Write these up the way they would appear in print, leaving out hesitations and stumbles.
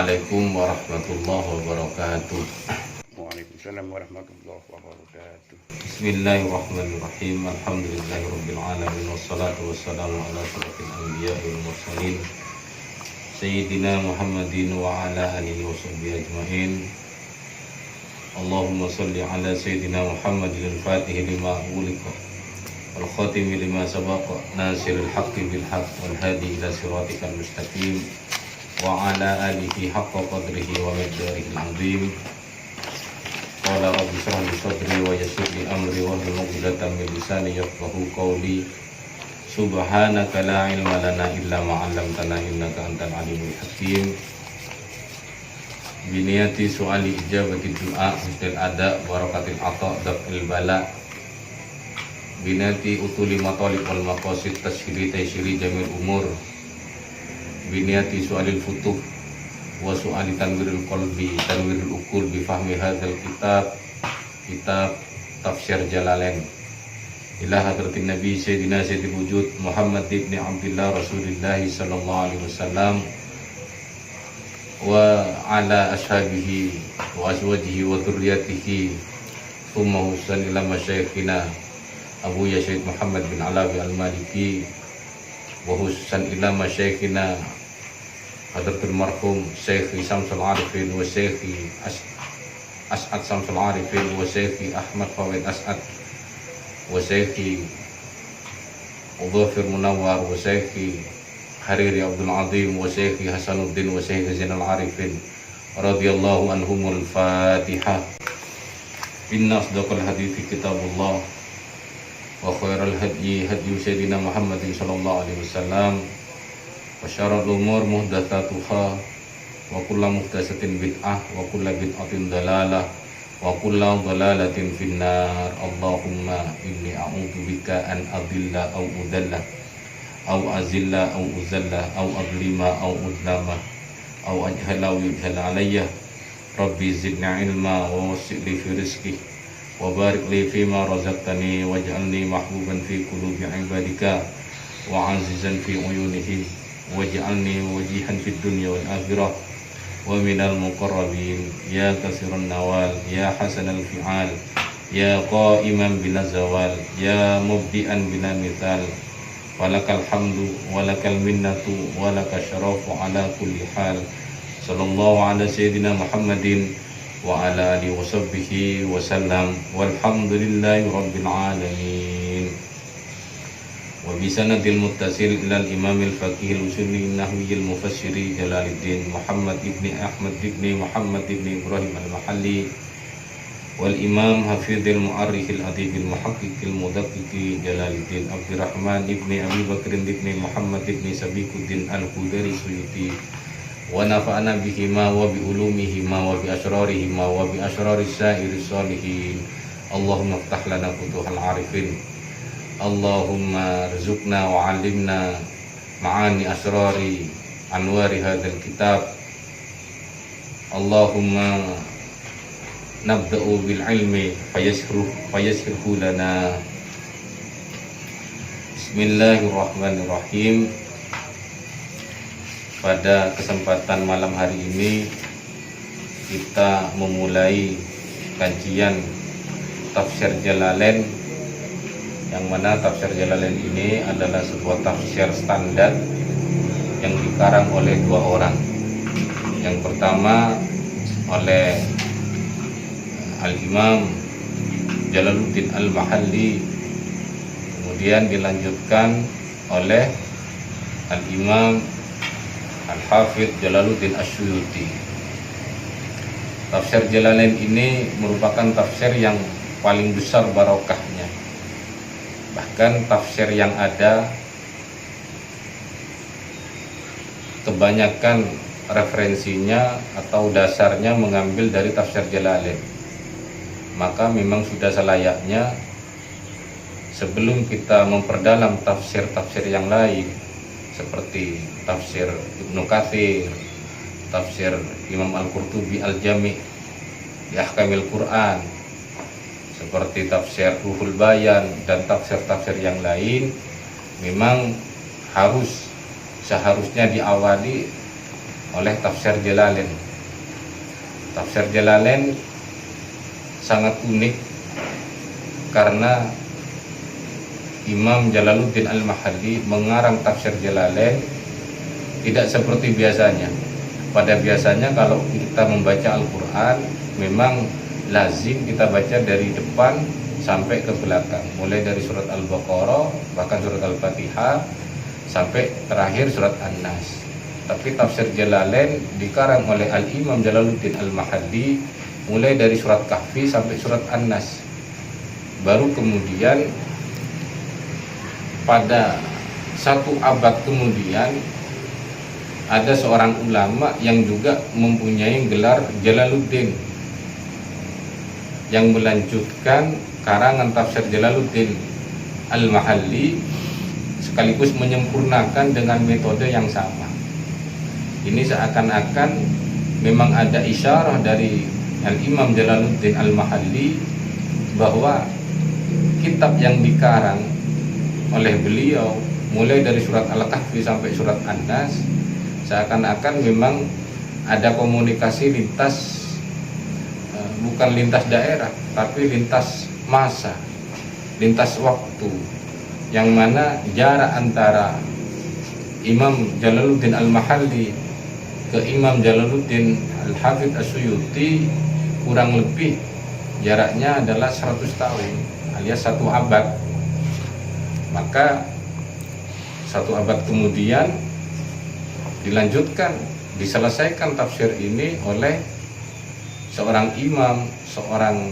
Assalamualaikum warahmatullahi wabarakatuh. Waalaikumsalam warahmatullahi wabarakatuh. Bismillahirrahmanirrahim. Alhamdulillahirabbil alamin wassalatu wassalamu ala asyrofil anbiya'i wal mursalin Sayyidina Muhammadin wa ala alihi washabbihi ajmain. Allahumma shalli ala Sayyidina Muhammadin al-Fatih lima ughliqa wal khatimi lima sabaqa nasiril haqqi bil haqq wal hadi ila siratikal mustaqim wa ala alihi haqqa qadrihi wa miqdarihil azim. Qala rabbi shrah li sadri wa yassir li amri wahlul 'uqdatam min lisani yafqahu qawli. Subhanaka la ilma lana illa ma 'allamtana innaka antal alimul hakim. Biniyati su'ali ijabati du'a husnul ada barakatil ata daf'il bala. Biniyati utuli matalib wal maqasid tashhiri taysiri jamil umur. Biniyati su'alil futuh wa su'ali tanwirul qalbi tanwirul uqul bi fahmi hadzal kitab tafsir Jalalain ila hadratin nabi sayyidina sayyidil wujud Muhammad ibn Abdullah Rasulullah sallallahu alaihi wasallam wa ala ashabihi wa azwajihi wa dzurriyyatihi thumma husan ila masyayikhina Abu Yazid Muhammad bin Alawi al-Maliki wa husan ila masyayikhina Hadratul marhum Syekh Samsul Arifin wa Syekh As'ad Samsul Arifin wa Syekh Ahmad Fawid As'ad wa Syekh Udhafir Munawwar wa Syekh Hariri Abdul Azim wa Syekh Hasanuddin wa Syekh Zainal Arifin radhiyallahu anhumul Fatihah. Inna asdaqal hadithi kitabullah wa khairal hadyi hadyu sayyidina Muhammadin sallallahu alaihi wasallam wa syarrul umur muhdatsatuha wa kullu muhdatsatin bid'ah wa kullu bid'atin dalalah wa kullu dalalatin finnar. Allahumma inni a'udzu bika an adilla aw udalla aw azilla aw uzalla aw adlima aw udlama aw ajhala aw yujhala alayya. Rabbi zidni ilma wa wasi' li fi rizqi wa barik li fima razaqtani waj'alni mahbuban fi qulubi ibadika wa azizan fi uyunihim waj'alni wajihan fid dunya wal akhirah wa minal muqarrabin ya katsiran nawal ya hasanal fi'al ya qa'iman bila zawal ya mubdi'an bila mithal walakal hamdu walakal minnatu walakal syarafu ala kulli hal. Sallallahu ala sayyidina Muhammadin wa ala alihi wa sahbihi wa sallam walhamdulillahi rabbil alamin. Wa bisanadil muttasil ilal imamil faqihil usuli nahwiyil mufassiri Jalaluddin Muhammad ibni Ahmad ibni Muhammad ibni Ibrahim al-Mahalli wal imam hafidhil mu'arrikhil adibil muhaqqiqil mudaqqiqi Jalaluddin Abdurrahman ibni Abi Bakrin ibni Muhammad ibni Sabiquddin al-Khudari Suyuti wa nafa'ana bihima wa bi ulumihima wa bi asrarihima wa bi asraris sa'iris salihin. Allahumma iftah lana futuhal arifin. Allahumma rizukna wa alimna ma'ani asrari anwari hadzal kitab. Allahumma nabda'u bil ilmi fayasirhu lana. Bismillahirrahmanirrahim. Pada kesempatan malam hari ini kita memulai kajian tafsir Jalalain, yang mana tafsir Jalalain ini adalah sebuah tafsir standar yang dikarang oleh dua orang. Yang pertama oleh Al-Imam Jalaluddin Al-Mahalli, kemudian dilanjutkan oleh Al-Imam Al-Hafidh Jalaluddin Asyuyuti. Tafsir Jalalain ini merupakan tafsir yang paling besar barokahnya. Bahkan tafsir yang ada kebanyakan referensinya atau dasarnya mengambil dari tafsir Jalalain. Maka memang sudah selayaknya sebelum kita memperdalam tafsir-tafsir yang lain seperti tafsir Ibnu Katsir, tafsir Imam Al-Qurtubi Al-Jami' di Ahkamil Quran, seperti tafsir Ruhul Bayan dan tafsir-tafsir yang lain, memang seharusnya diawali oleh tafsir Jalalain. Tafsir Jalalain sangat unik karena Imam Jalaluddin Al-Mahalli mengarang tafsir Jalalain tidak seperti biasanya. Pada biasanya kalau kita membaca Al-Quran memang lazim kita baca dari depan sampai ke belakang, mulai dari surat Al-Baqarah bahkan surat Al-Fatihah sampai terakhir surat An-Nas. Tapi tafsir Jalalain dikarang oleh Al-Imam Jalaluddin Al-Mahalli mulai dari surat Kahfi sampai surat An-Nas. Baru kemudian pada 1 abad kemudian ada seorang ulama yang juga mempunyai gelar Jalaluddin yang melanjutkan karangan tafsir Jalaluddin Al-Mahalli sekaligus menyempurnakan dengan metode yang sama. Ini seakan-akan memang ada isyarah dari Al-Imam Jalaluddin Al-Mahalli bahwa kitab yang dikarang oleh beliau mulai dari surat Al-Kahfi sampai surat An-Nas seakan-akan memang ada komunikasi lintas, bukan lintas daerah tapi lintas masa, lintas waktu, yang mana jarak antara Imam Jalaluddin Al-Mahalli ke Imam Jalaluddin Al-Hafidz As-Suyuti kurang lebih jaraknya adalah 100 tahun alias 1 abad. Maka 1 abad kemudian dilanjutkan, diselesaikan tafsir ini oleh seorang imam, seorang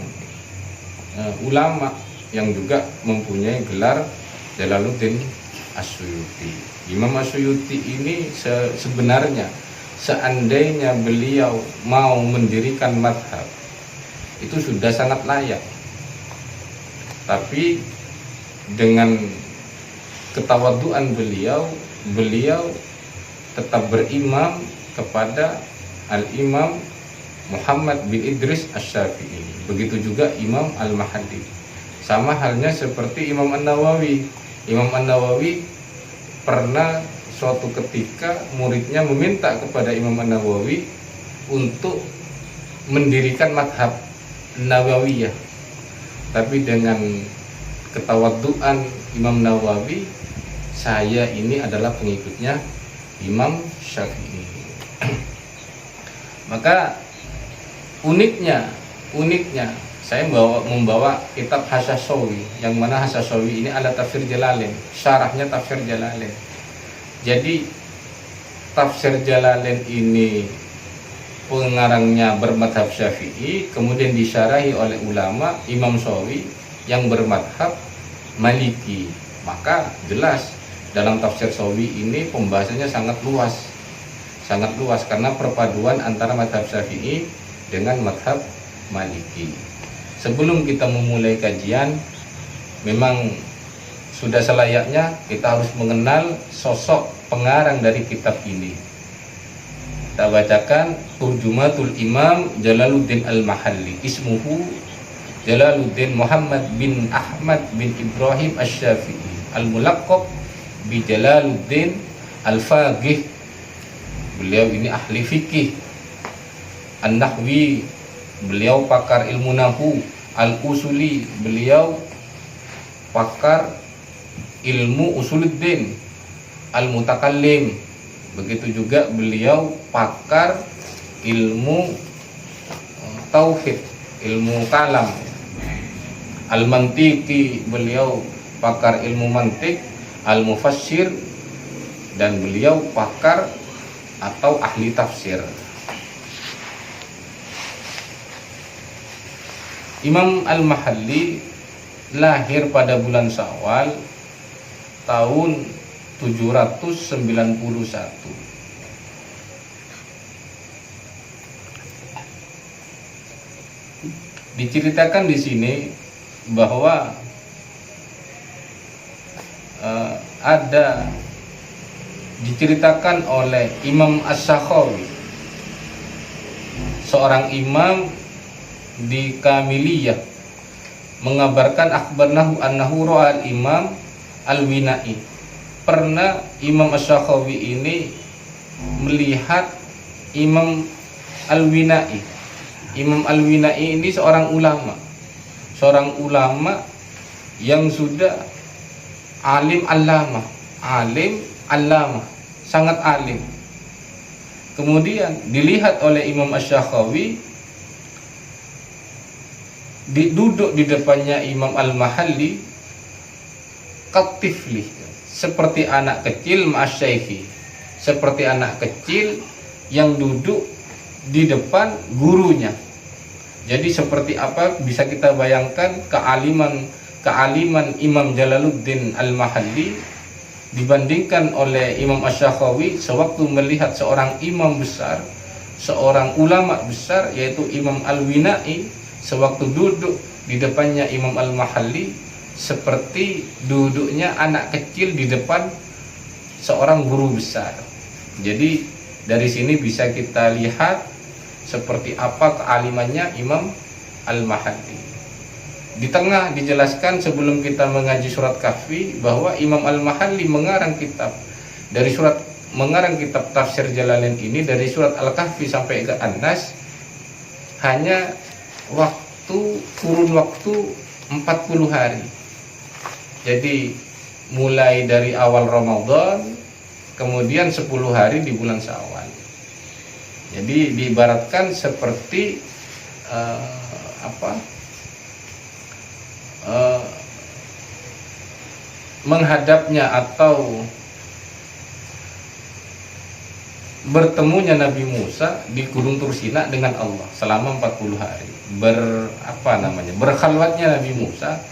ulama yang juga mempunyai gelar Jalaluddin As-Suyuti. Imam As-Suyuti ini sebenarnya seandainya beliau mau mendirikan madhab itu sudah sangat layak, tapi dengan ketawaduan beliau tetap berimam kepada Al-Imam Muhammad bin Idris Asy-Syafi'i. Begitu juga Imam Al-Mahalli. Sama halnya seperti Imam An-Nawawi. Imam An-Nawawi pernah suatu ketika muridnya meminta kepada Imam An-Nawawi untuk mendirikan madhab Nawawiyah. Tapi dengan ketawaduan Imam Nawawi, saya ini adalah pengikutnya Imam Syafi'i. Maka uniknya saya membawa kitab Hassasawi, yang mana Hassasawi ini adalah tafsir Jalalain, syarahnya tafsir Jalalain. Jadi tafsir Jalalain ini pengarangnya bermadhab Syafi'i, kemudian disyarahi oleh ulama Imam Sawi yang bermadhab Maliki. Maka jelas dalam tafsir Sawi ini pembahasannya sangat luas karena perpaduan antara madhab Syafi'i dengan madhab Maliki. Sebelum kita memulai kajian, memang sudah selayaknya kita harus mengenal sosok pengarang dari kitab ini. Kita bacakan Turjumatul Imam Jalaluddin Al-Mahalli. Ismuhu Jalaluddin Muhammad bin Ahmad bin Ibrahim Asy-Syafi'i, Al-Mulaqqab bi Jalaluddin Al-Faqih. Beliau ini ahli fikih. An-Nahwi, beliau pakar ilmu nahwu. Al-Usuli, beliau pakar ilmu usuluddin. Al-Mutakallim, begitu juga beliau pakar ilmu tauhid, ilmu kalam. Al-Mantiqi, beliau pakar ilmu mantik. Al-Mufassir, dan beliau pakar atau ahli tafsir. Imam Al-Mahalli lahir pada bulan Syawal tahun 791. Diceritakan di sini bahwa diceritakan oleh Imam As-Sakhawi, seorang imam di Kamiliyah, mengabarkan akhbarnahu annahu ra'al Imam Al-Wina'i. Pernah Imam As-Sakhawi ini melihat Imam Al-Wina'i. Imam Al-Wina'i ini seorang ulama yang sudah alim allamah, sangat alim. Kemudian dilihat oleh Imam Asy-Syakhawi, duduk di depannya Imam Al-Mahalli katifli, seperti anak kecil, ma'asyaikhi, seperti anak kecil yang duduk di depan gurunya. Jadi seperti apa bisa kita bayangkan kealiman Imam Jalaluddin Al-Mahalli dibandingkan oleh Imam Asy-Syakhawi sewaktu melihat seorang imam besar, seorang ulama besar yaitu Imam Al-Wina'i sewaktu duduk di depannya Imam Al-Mahalli seperti duduknya anak kecil di depan seorang guru besar. Jadi dari sini bisa kita lihat seperti apa kealimannya Imam Al-Mahalli. Di tengah dijelaskan sebelum kita mengaji surat Kahfi bahwa Imam Al-Mahalli mengarang kitab tafsir Jalalain ini dari surat Al-Kahfi sampai ke An-Nas hanya kurun waktu 40 hari. Jadi mulai dari awal Ramadan, kemudian 10 hari di bulan Syawal. Jadi diibaratkan seperti menghadapnya atau bertemunya Nabi Musa di Gunung Tursina dengan Allah selama 40 hari. Berkhalwatnya Nabi Musa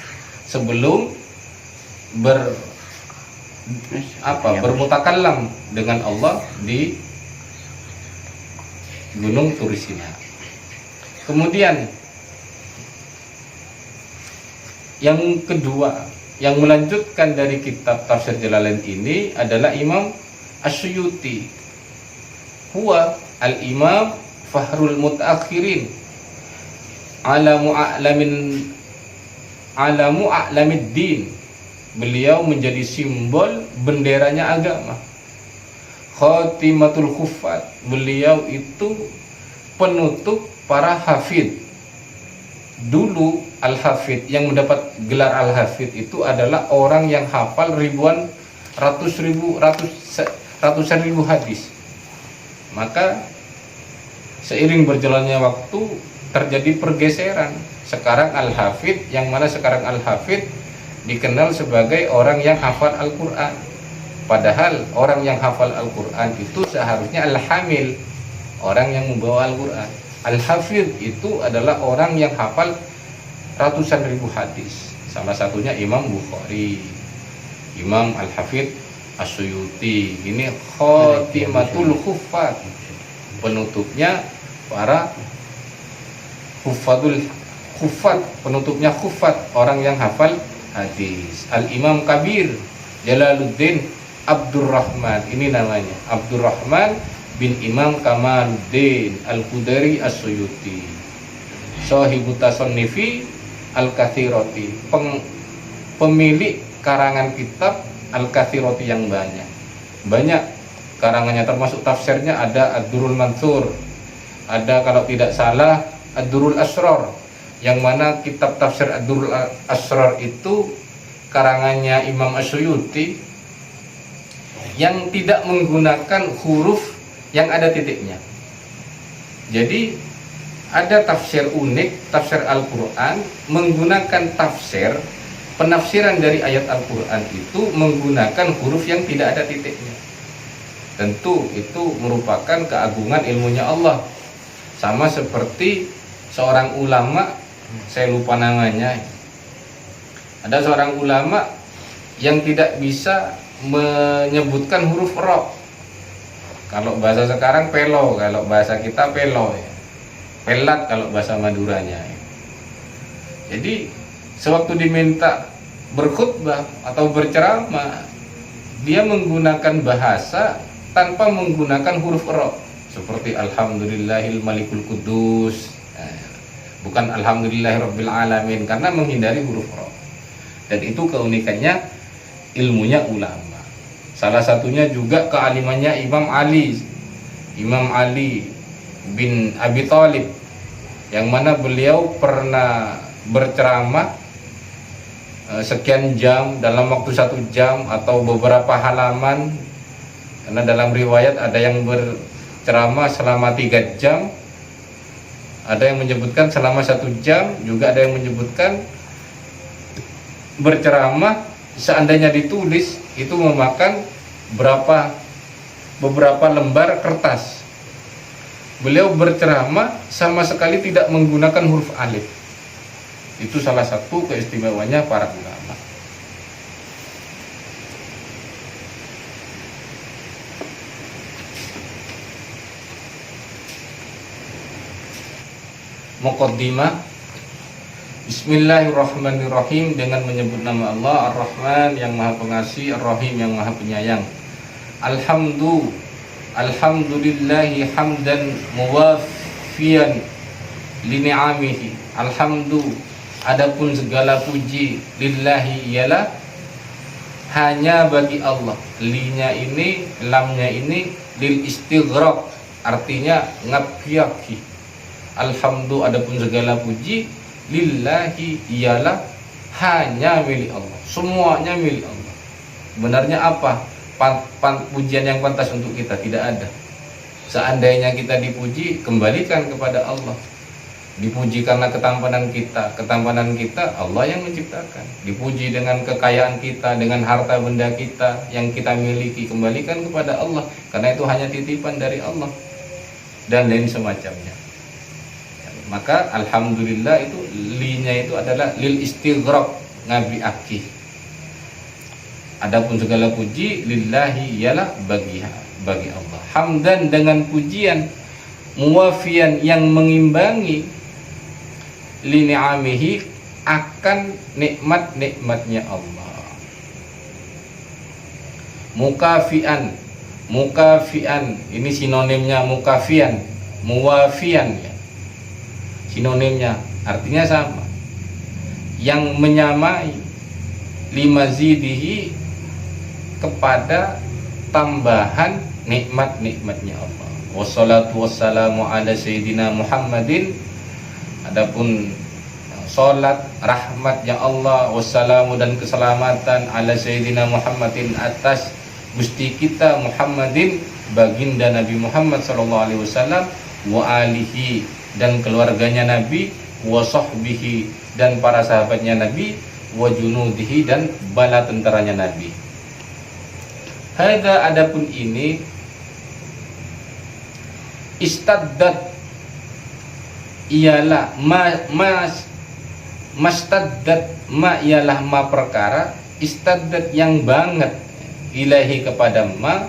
sebelum bermutakallam dengan Allah di Gunung Tursina. Kemudian yang kedua yang melanjutkan dari kitab tafsir Jalalain ini adalah Imam Asy-Suyuti. Huwa al-imam fahrul mutaakhirin alamu a'lamiddin. Beliau menjadi simbol benderanya agama. Khatimatul Huffaz, beliau itu penutup para hafid. Dulu al-hafid yang mendapat gelar al-hafid itu adalah orang yang hafal ratusan ribu hadis. Maka seiring berjalannya waktu terjadi pergeseran. Sekarang al-hafid, yang mana sekarang al-hafid dikenal sebagai orang yang hafal Al-Quran. Padahal orang yang hafal Al-Quran itu seharusnya al-hamil, orang yang membawa Al-Quran. Al-hafid itu adalah orang yang hafal ratusan ribu hadis. Salah satunya Imam Bukhari, Imam Al-Hafid Asy-Suyuti. Ini Khatimatul Huffaz, penutupnya para Huffaz, penutupnya Huffaz, orang yang hafal hadis. Al-Imam Kabir Jalaluddin Abdurrahman, ini namanya Abdurrahman bin Imam Kamaluddin Al-Qudari As-Suyuti, Shahibut Tasannifi Al-Kathirati, pemilik karangan kitab Al-Kathirati yang banyak karangannya, termasuk tafsirnya ada Ad-Durrul Mansur, ada kalau tidak salah Ad-Durrul Asrar, yang mana kitab tafsir Ad-Durrul Asrar itu karangannya Imam Asy-Suyuti yang tidak menggunakan huruf yang ada titiknya. Jadi ada tafsir unik, tafsir Al-Quran menggunakan penafsiran dari ayat Al-Quran itu menggunakan huruf yang tidak ada titiknya. Tentu itu merupakan keagungan ilmunya Allah. Sama seperti seorang ulama, saya lupa namanya, ada seorang ulama yang tidak bisa menyebutkan huruf ro. Kalau bahasa sekarang pelo, kalau bahasa kita pelo ya. Pelat kalau bahasa Maduranya ya. Jadi sewaktu diminta berkhutbah atau berceramah, dia menggunakan bahasa tanpa menggunakan huruf ro, seperti Alhamdulillahil Malikul Kudus, bukan Alhamdulillahirabbil alamin, karena menghindari huruf ro. Dan itu keunikannya ilmunya ulama. Salah satunya juga kealimannya Imam Ali. Imam Ali bin Abi Thalib, yang mana beliau pernah berceramah sekian jam, dalam waktu 1 jam atau beberapa halaman, karena dalam riwayat ada yang berceramah selama 3 jam, ada yang menyebutkan selama 1 jam, juga ada yang menyebutkan berceramah seandainya ditulis itu memakan beberapa lembar kertas. Beliau berceramah sama sekali tidak menggunakan huruf alif. Itu salah satu keistimewaannya para ulama. Muqaddimah. Bismillahirrahmanirrahim, dengan menyebut nama Allah Ar-Rahman yang Maha Pengasih, Ar-Rahim yang Maha Penyayang. Alhamdulillahi hamdan muwafiyan li ni'amihi. Adapun segala puji, lillahi ialah hanya bagi Allah. Linya ini, lamnya ini lil istighraq, artinya ngabiyaki. Adapun segala puji, lillahi ialah hanya milik Allah, semuanya milik Allah. Benarnya apa pujian yang pantas untuk kita? Tidak ada. Seandainya kita dipuji, kembalikan kepada Allah. Dipuji karena ketampanan kita Allah yang menciptakan. Dipuji dengan kekayaan kita, dengan harta benda kita yang kita miliki, kembalikan kepada Allah, karena itu hanya titipan dari Allah, dan lain semacamnya. Maka alhamdulillah itu linya itu adalah lil istighraq, ngabi akih. Adapun segala puji, lillahi ialah bagi Allah. Hamdan dengan pujian, muwafian yang mengimbangi, li ni'amihi akan nikmat-nikmatnya Allah. Mukafian ini sinonimnya mukafian, muwafian ya. Sinonimnya artinya sama, yang menyamai limazidihi, kepada tambahan nikmat-nikmatnya Allah. Wassalatu wassalamu ala sayyidina Muhammadin. Adapun salat rahmatnya Allah, wassalamu dan keselamatan ala sayyidina Muhammadin, atas gusti kita Muhammadin, baginda Nabi Muhammad sallallahu alaihi wasallam, wa alihi dan keluarganya Nabi, wa sahbihi dan para sahabatnya Nabi, wa junudihi dan bala tentaranya Nabi. Hadza, adapun ini, istaddat ialah mastaddat, ma ialah ma perkara, istaddat yang banget, ilahi kepada ma,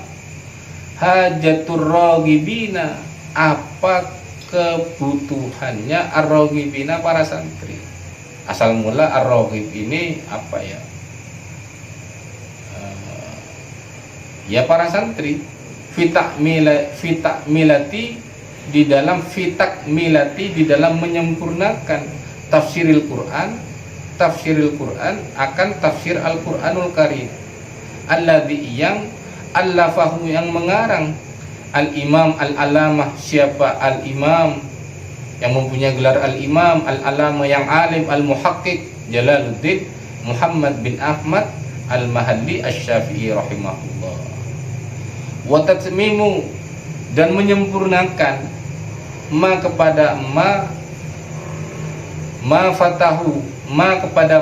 hajatur ragibina, apa kebutuhannya ar-raghibina, para santri. Asal mula ar-raghib ini apa ya? Ya para santri. Fitakmilati di dalam menyempurnakan tafsiril Quran akan tafsir Al-Quranul Karim. Alladzi yang allafahu, yang mengarang, Al-Imam Al-Alamah. Siapa Al-Imam? Yang mempunyai gelar Al-Imam Al-Alamah, yang alim, Al-Muhaqqiq, Jalaluddin Muhammad bin Ahmad Al-Mahalli Asy-Syafi'i rahimahullah. Wa tatmimu, dan menyempurnakan ma kepada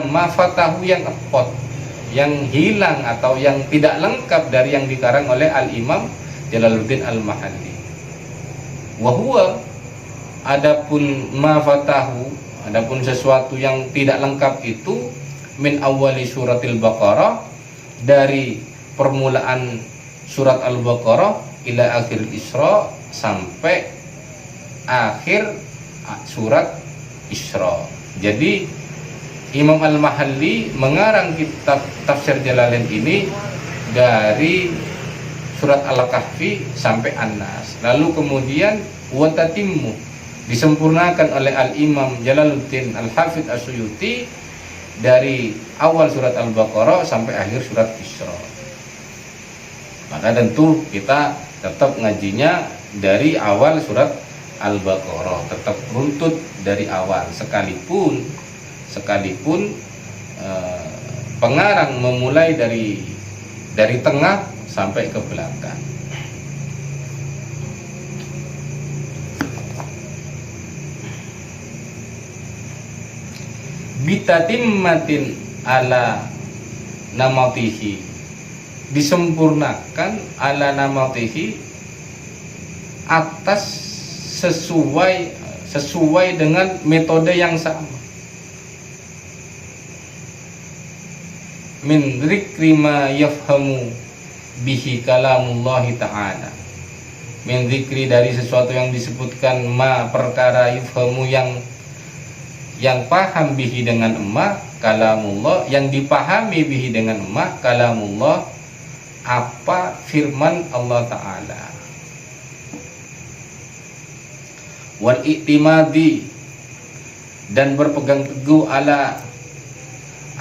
ma fatahu yang epot, yang hilang atau yang tidak lengkap dari yang dikarang oleh Al-Imam Jalaluddin Al-Mahalli. Wahua, adapun ma fatahu, adapun sesuatu yang tidak lengkap itu, min awali suratil Baqarah, dari permulaan surat Al-Baqarah ila akhir Isra, sampai akhir surat Isra. Jadi Imam Al-Mahalli mengarang kitab tafsir Jalalain ini dari surat Al-Kahfi sampai An-Nas. Lalu kemudian watatimmu, disempurnakan oleh Al-Imam Jalaluddin Al-Hafidz As-Suyuti dari awal surat Al-Baqarah sampai akhir surat Isra. Maka tentu kita tetap ngajinya dari awal surat Al-Baqarah, tetap runtut dari awal, sekalipun pengarang memulai dari tengah sampai ke belakang. Bitatimmatin ala namatihi, disempurnakan ala namatihi, atas sesuai dengan metode yang sama. Min dzikri ma yafhamu bihi kalamullahi ta'ala, min dzikri dari sesuatu yang disebutkan, ma perkara, yafhamu yang paham bihi dengan emak, kalamullah yang dipahami bihi dengan emak, kalamullah apa firman Allah Ta'ala. Wal i'timadi, dan berpegang teguh ala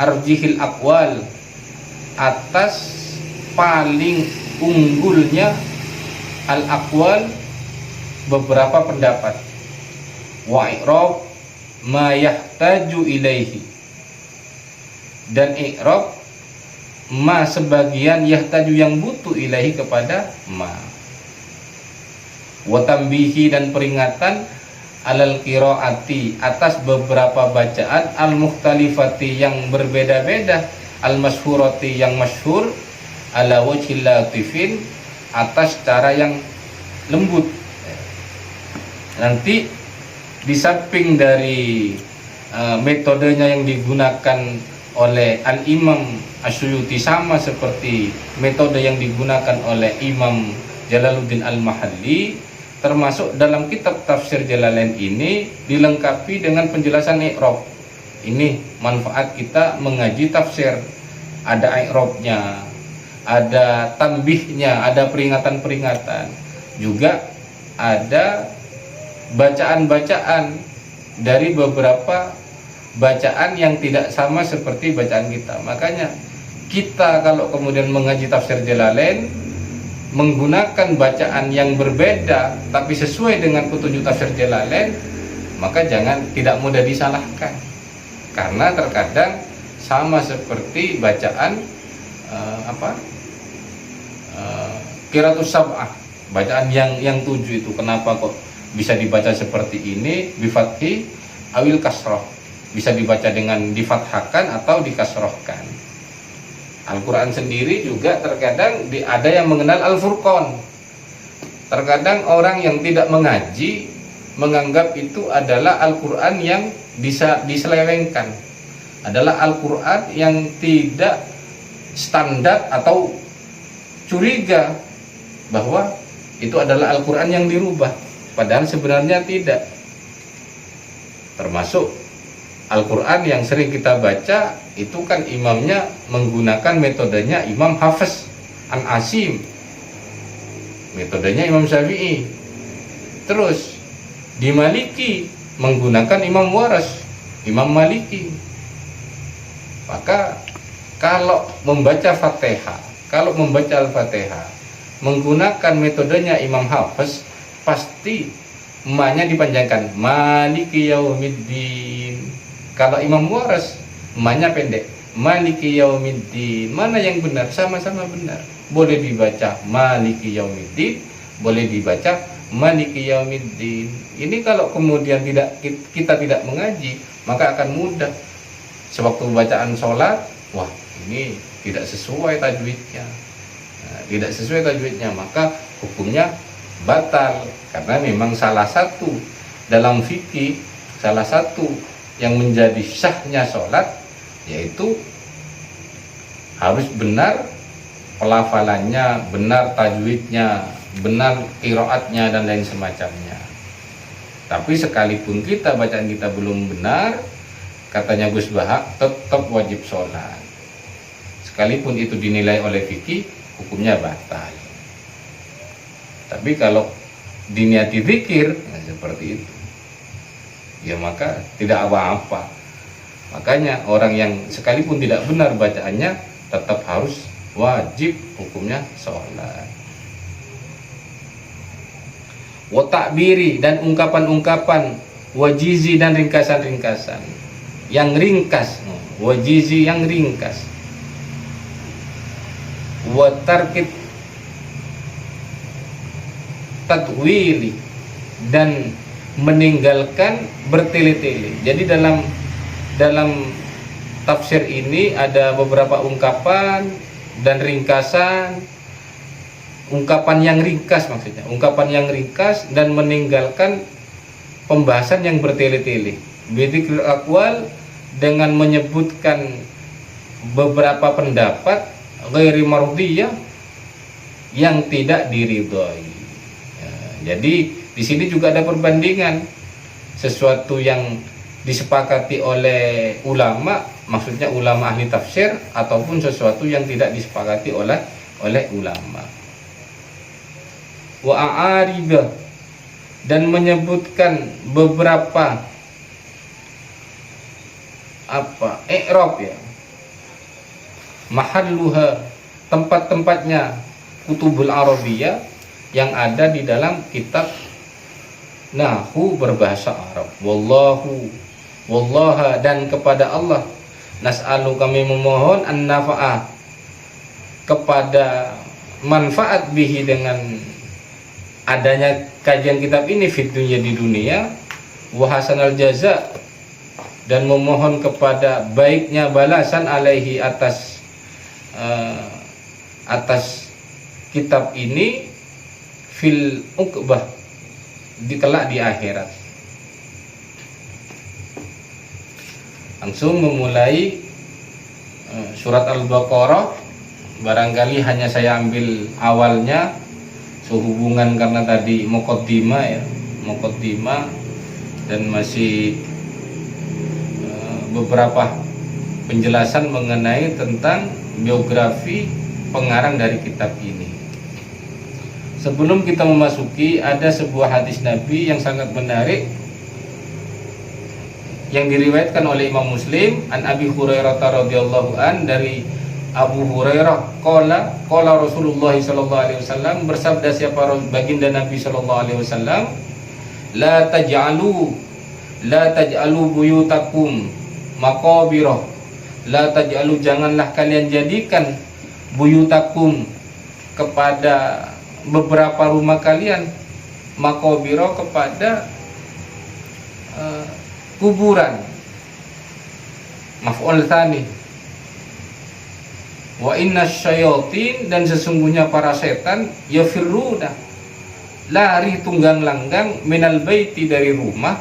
arjihil aqwal, atas paling unggulnya al aqwal, beberapa pendapat. Wa i'rab ma yahtaju ilaihi, dan i'rab ma sebagian yahtaju yang butuh ilaihi kepada ma. Wa tambihi, dan peringatan alal qiraati, atas beberapa bacaan, al mukhtalifati yang berbeda-beda, al masyhurati yang masyhur, ala wajhil latifin, atas cara yang lembut. Nanti di samping dari metodenya yang digunakan oleh Al-Imam Asyuyuti sama seperti metode yang digunakan oleh Imam Jalaluddin Al-Mahalli, termasuk dalam kitab tafsir Jalalain ini dilengkapi dengan penjelasan i'rab. Ini manfaat kita mengaji tafsir, ada i'rabnya, ada tanbihnya, ada peringatan-peringatan, juga ada bacaan-bacaan dari beberapa bacaan yang tidak sama seperti bacaan kita. Makanya kita kalau kemudian mengaji tafsir Jalalain menggunakan bacaan yang berbeda tapi sesuai dengan petunjuk tafsir Jalalain, maka tidak mudah disalahkan, karena terkadang sama seperti bacaan qiraatus sab'ah, bacaan yang 7 itu. Kenapa kok bisa dibaca seperti ini, bifathi awil kasroh, bisa dibaca dengan difathahkan atau dikasrohkan. Al-Quran sendiri juga terkadang ada yang mengenal Al-Furqan. Terkadang orang yang tidak mengaji menganggap itu adalah Al-Quran yang diselewengkan, adalah Al-Quran yang tidak standar, atau curiga bahwa itu adalah Al-Quran yang dirubah, padahal sebenarnya tidak. Termasuk Al-Quran yang sering kita baca itu kan imamnya menggunakan metodenya Imam Hafiz An Asim, metodenya Imam Syafi'i. Terus di Maliki menggunakan Imam Waras, Imam Maliki. Maka kalau membaca Fatihah, kalau membaca Al-Fatihah menggunakan metodenya Imam Hafiz, pasti ma-nya dipanjangkan, Maliki Yaumiddin. Kalau Imam Waras, ma-nya pendek, Maliki Yaumiddin. Mana yang benar? Sama-sama benar. Boleh dibaca Maliki Yaumiddin, boleh dibaca Maliki Yaumiddin. Ini kalau kemudian kita tidak mengaji, maka akan mudah. Sewaktu bacaan sholat, wah ini tidak sesuai tajwidnya, tidak sesuai tajwidnya, maka hukumnya batal. Karena memang salah satu dalam fikih, salah satu yang menjadi sahnya sholat yaitu harus benar pelafalannya, benar tajwidnya, benar qiraatnya, dan lain semacamnya. Tapi sekalipun bacaan kita belum benar, katanya Gus Bahak, tetap wajib sholat. Sekalipun itu dinilai oleh fikih, hukumnya batal. Tapi kalau diniati zikir, seperti itu, ya maka tidak apa-apa. Makanya orang yang sekalipun tidak benar bacaannya tetap harus wajib hukumnya sholat. wa ta'biri dan ungkapan-ungkapan, wajizi dan ringkasan-ringkasan yang ringkas, wajizi yang ringkas, wa tarkit tatwili dan meninggalkan bertele-tele. Jadi dalam tafsir ini ada beberapa ungkapan dan ringkasan. Ungkapan yang ringkas maksudnya, ungkapan yang ringkas dan meninggalkan pembahasan yang bertele-tele. Bidzikril aqwal dengan menyebutkan beberapa pendapat ghairi mardiyah yang tidak diridhoi. Ya, jadi di sini juga ada perbandingan sesuatu yang disepakati oleh ulama, maksudnya ulama ahli tafsir, ataupun sesuatu yang tidak disepakati oleh ulama. Wa a'aribah dan menyebutkan beberapa i'rab ya, mahalluha tempat-tempatnya kutubul arabiyah yang ada di dalam kitab nahwu berbahasa Arab. Wallaha dan kepada Allah nas'alu kami memohon an-nafa'ah kepada manfaat bihi dengan adanya kajian kitab ini fit dunya di dunia, wa hasanal jaza dan memohon kepada baiknya balasan alaihi atas kitab ini fil uqbah kelak di akhirat. Langsung memulai surat Al-Baqarah, barangkali hanya saya ambil awalnya sehubungan karena tadi muqaddimah dan masih beberapa penjelasan mengenai tentang biografi pengarang dari kitab ini. Sebelum kita memasuki, ada sebuah hadis Nabi yang sangat menarik yang diriwayatkan oleh Imam Muslim an Abi Hurairah radhiyallahu an, dari Abu Hurairah qala Rasulullah sallallahu alaihi wasallam, bersabda siapa baginda Nabi sallallahu alaihi wasallam, la taj'alu buyutakum maqabirah, la taj'alu janganlah kalian jadikan buyutakum kepada beberapa rumah kalian maqabirah kepada kuburan. Maf'ul tsani. Wa inna syayatin dan sesungguhnya para setan yafirruna lari tunggang langgang minal baiti dari rumah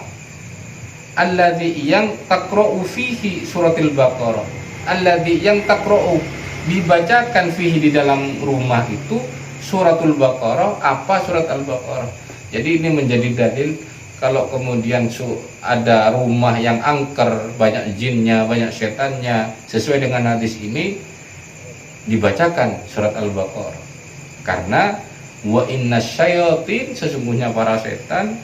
alladzi yang taqra'u fihi suratil baqarah, alladzi yang taqra'u dibacakan fihi di dalam rumah itu suratul baqarah. Apa surat al-baqarah? Jadi ini menjadi dalil kalau kemudian ada rumah yang angker, banyak jinnya, banyak setannya, sesuai dengan hadis ini dibacakan surat Al-Baqarah. Karena wa inna syayatin sesungguhnya para setan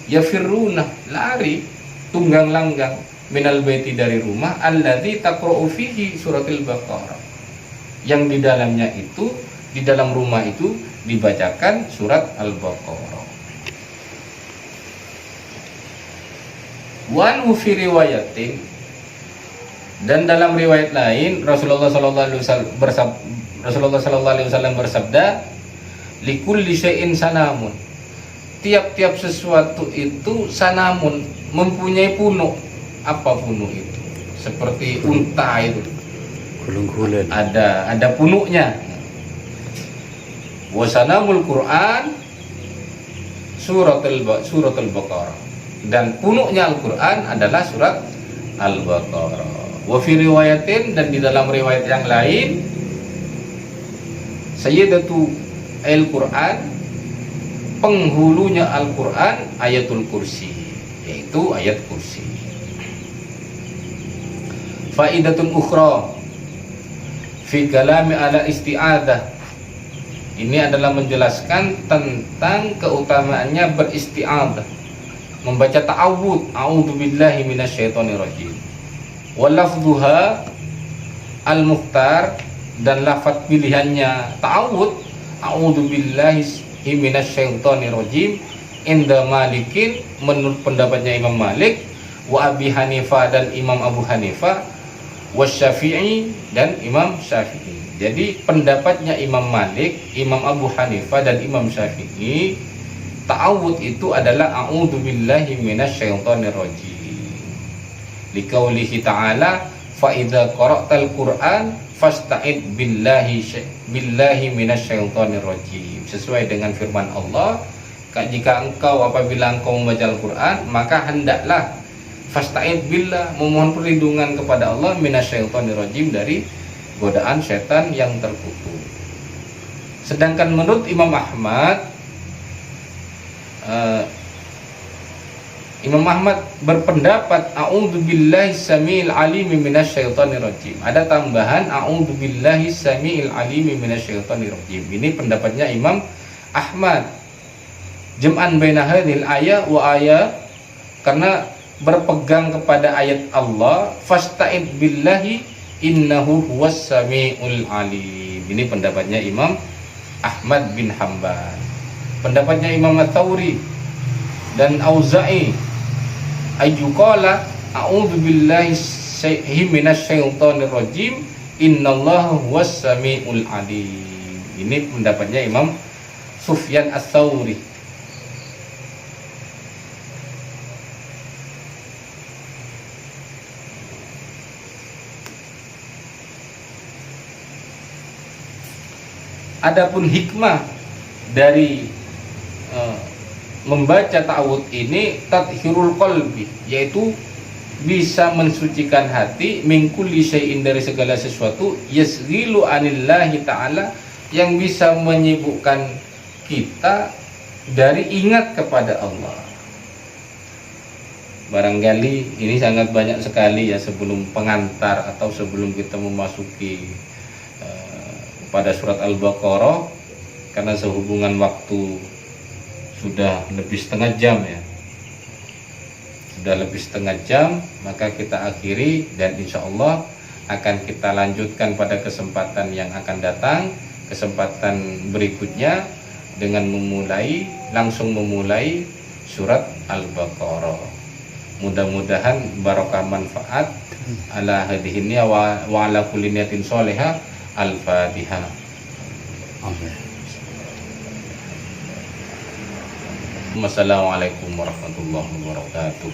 yafirruna lari tunggang langgang minal baiti dari rumah alladzi taqra'u fihi suratil Baqarah, yang di dalamnya itu, di dalam rumah itu dibacakan surat Al-Baqarah. Wa anhu fi riwayatin, dan dalam riwayat lain Rasulullah sallallahu alaihi wasallam bersabda, likulli syai'in sanamun, tiap-tiap sesuatu itu sanamun, mempunyai punuk. Apa punuk itu? Seperti unta itu, Gulung-gulung. ada punuknya. Wa sanamul Quran suratul Baqarah, dan punuknya Al-Quran adalah surat Al-Baqarah. Wa fi riwayatin, dan di dalam riwayat yang lain, sayyidatu Al-Quran, penghulunya Al-Quran ayatul kursi, yaitu ayat kursi. Faidatun ukhra fi kalami ala isti'adah, ini adalah menjelaskan tentang keutamaannya beristi'adah, membaca ta'awud, a'udzubillahi minasyaitonirrajim. Walafduha al-mukhtar, dan lafaz pilihannya ta'awud, a'udzubillahi minasyaitonirrajim, inda Malikin, menurut pendapatnya Imam Malik, wa Abi Hanifah dan Imam Abu Hanifah, wa Syafi'i dan Imam Syafi'i. Jadi pendapatnya Imam Malik, Imam Abu Hanifah dan Imam Syafi'i, ta'awud itu adalah a'udzu billahi minasyaitonir rajim. Liqaulihi ta'ala, fa idza qara'tal Qur'an fasta'id billahi minasyaitonir rajim. Sesuai dengan firman Allah, jika engkau apabila engkau membaca Al-Qur'an, maka hendaklah fasta'id billah, memohon perlindungan kepada Allah, minasyaitonir rajim, dari godaan setan yang terkutuk. Sedangkan menurut Imam Ahmad, Imam Ahmad berpendapat a'udzu billahi samiil alimi minasyaitonir rajim. Ada tambahan a'udzu billahi samiil alimi minasyaitonir rajim. Ini pendapatnya Imam Ahmad. Jam'an baina hadhil ayat wa ayat, karena berpegang kepada ayat Allah, fasta'id billahi innahu huwas samiul alim. Ini pendapatnya Imam Ahmad bin Hanbal. Pendapatnya Imam Ats-Tsauri dan Auza'i, ayyuqala a'udzu billahi minasyaitonir rajim innallaha huwas samiul alim. Ini pendapatnya Imam Sufyan Ats-Tsauri. Adapun hikmah dari membaca ta'awudz ini, tathhirul qalbi, yaitu bisa mensucikan hati, min kulli syai'in, dari segala sesuatu, yasghilu anillahi ta'ala, yang bisa menyibukkan kita dari ingat kepada Allah. Barangkali ini sangat banyak sekali ya, sebelum pengantar atau sebelum kita memasuki pada surat Al-Baqarah, karena sehubungan waktu sudah lebih setengah jam ya, sudah lebih setengah jam, maka kita akhiri dan insya Allah akan kita lanjutkan pada kesempatan yang akan datang, kesempatan berikutnya, dengan langsung memulai surat Al-Baqarah. Mudah-mudahan barokah manfaat ala hadhihi wa ala kulli niyatin sholihah. Al-Fatihah. Amin. Wassalamualaikum warahmatullahi wabarakatuh.